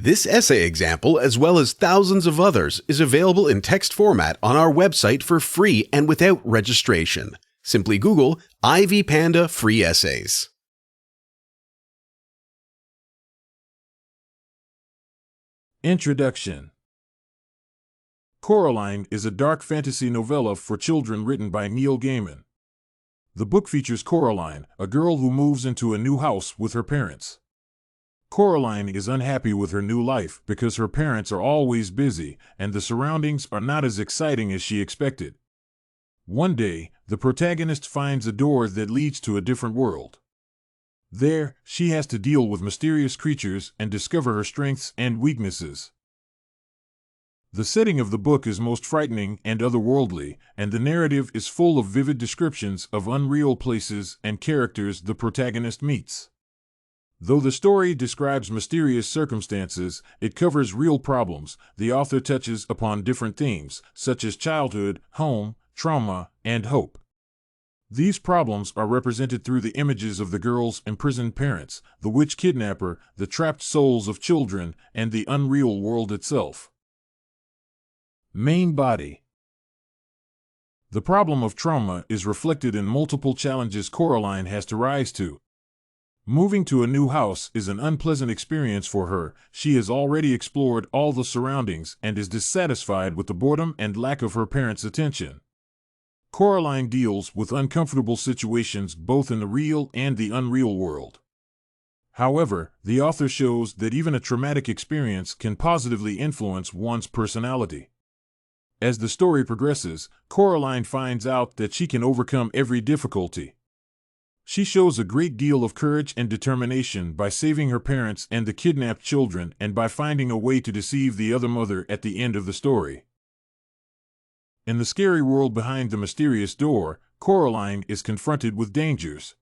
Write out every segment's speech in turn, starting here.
This essay example, as well as thousands of others, is available in text format on our website for free and without registration. Simply Google Ivy Panda Free Essays. Introduction. Coraline is a dark fantasy novella for children written by Neil Gaiman. The book features Coraline, a girl who moves into a new house with her parents. Coraline is unhappy with her new life because her parents are always busy and the surroundings are not as exciting as she expected. One day, the protagonist finds a door that leads to a different world. There, she has to deal with mysterious creatures and discover her strengths and weaknesses. The setting of the book is most frightening and otherworldly, and the narrative is full of vivid descriptions of unreal places and characters the protagonist meets. Though the story describes mysterious circumstances, it covers real problems. The author touches upon different themes, such as childhood, home, trauma, and hope. These problems are represented through the images of the girl's imprisoned parents, the witch kidnapper, the trapped souls of children, and the unreal world itself. Main body. The problem of trauma is reflected in multiple challenges Coraline has to rise to. Moving to a new house is an unpleasant experience for her. She has already explored all the surroundings and is dissatisfied with the boredom and lack of her parents' attention. Coraline deals with uncomfortable situations both in the real and the unreal world. However, the author shows that even a traumatic experience can positively influence one's personality. As the story progresses, Coraline finds out that she can overcome every difficulty. She shows a great deal of courage and determination by saving her parents and the kidnapped children and by finding a way to deceive the other mother at the end of the story. In the scary world behind the mysterious door, Coraline is confronted with dangers.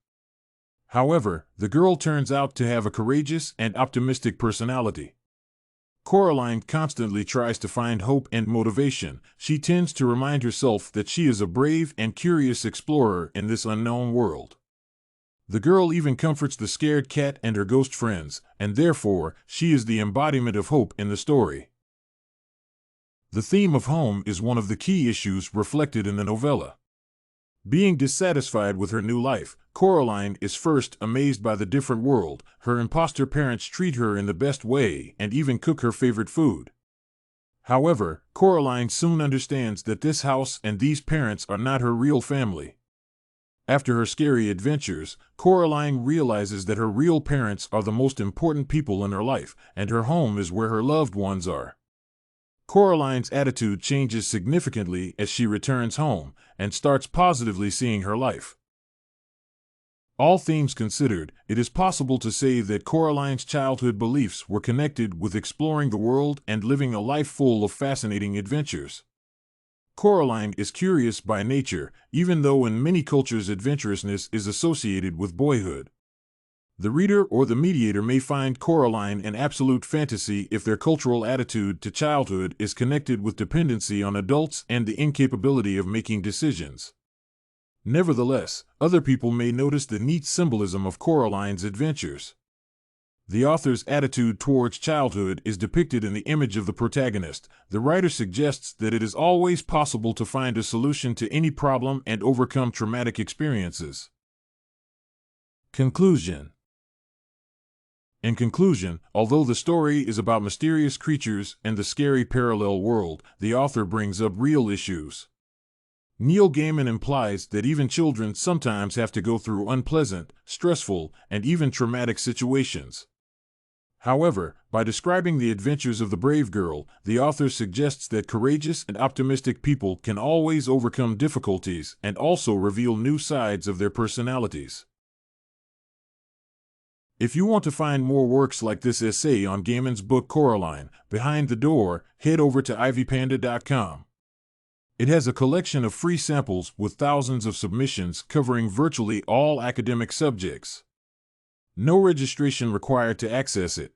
However, the girl turns out to have a courageous and optimistic personality. Coraline constantly tries to find hope and motivation. She tends to remind herself that she is a brave and curious explorer in this unknown world. The girl even comforts the scared cat and her ghost friends, and therefore, she is the embodiment of hope in the story. The theme of home is one of the key issues reflected in the novella. Being dissatisfied with her new life, Coraline is first amazed by the different world. Her imposter parents treat her in the best way and even cook her favorite food. However, Coraline soon understands that this house and these parents are not her real family. After her scary adventures, Coraline realizes that her real parents are the most important people in her life, and her home is where her loved ones are. Coraline's attitude changes significantly as she returns home and starts positively seeing her life. All themes considered, it is possible to say that Coraline's childhood beliefs were connected with exploring the world and living a life full of fascinating adventures. Coraline is curious by nature, even though in many cultures adventurousness is associated with boyhood. The reader or the mediator may find Coraline an absolute fantasy if their cultural attitude to childhood is connected with dependency on adults and the incapability of making decisions. Nevertheless, other people may notice the neat symbolism of Coraline's adventures. The author's attitude towards childhood is depicted in the image of the protagonist. The writer suggests that it is always possible to find a solution to any problem and overcome traumatic experiences. Conclusion. In conclusion, although the story is about mysterious creatures and the scary parallel world, the author brings up real issues. Neil Gaiman implies that even children sometimes have to go through unpleasant, stressful, and even traumatic situations. However, by describing the adventures of the brave girl, the author suggests that courageous and optimistic people can always overcome difficulties and also reveal new sides of their personalities. If you want to find more works like this essay on Gaiman's book Coraline, Behind the Door, head over to ivypanda.com. It has a collection of free samples with thousands of submissions covering virtually all academic subjects. No registration required to access it.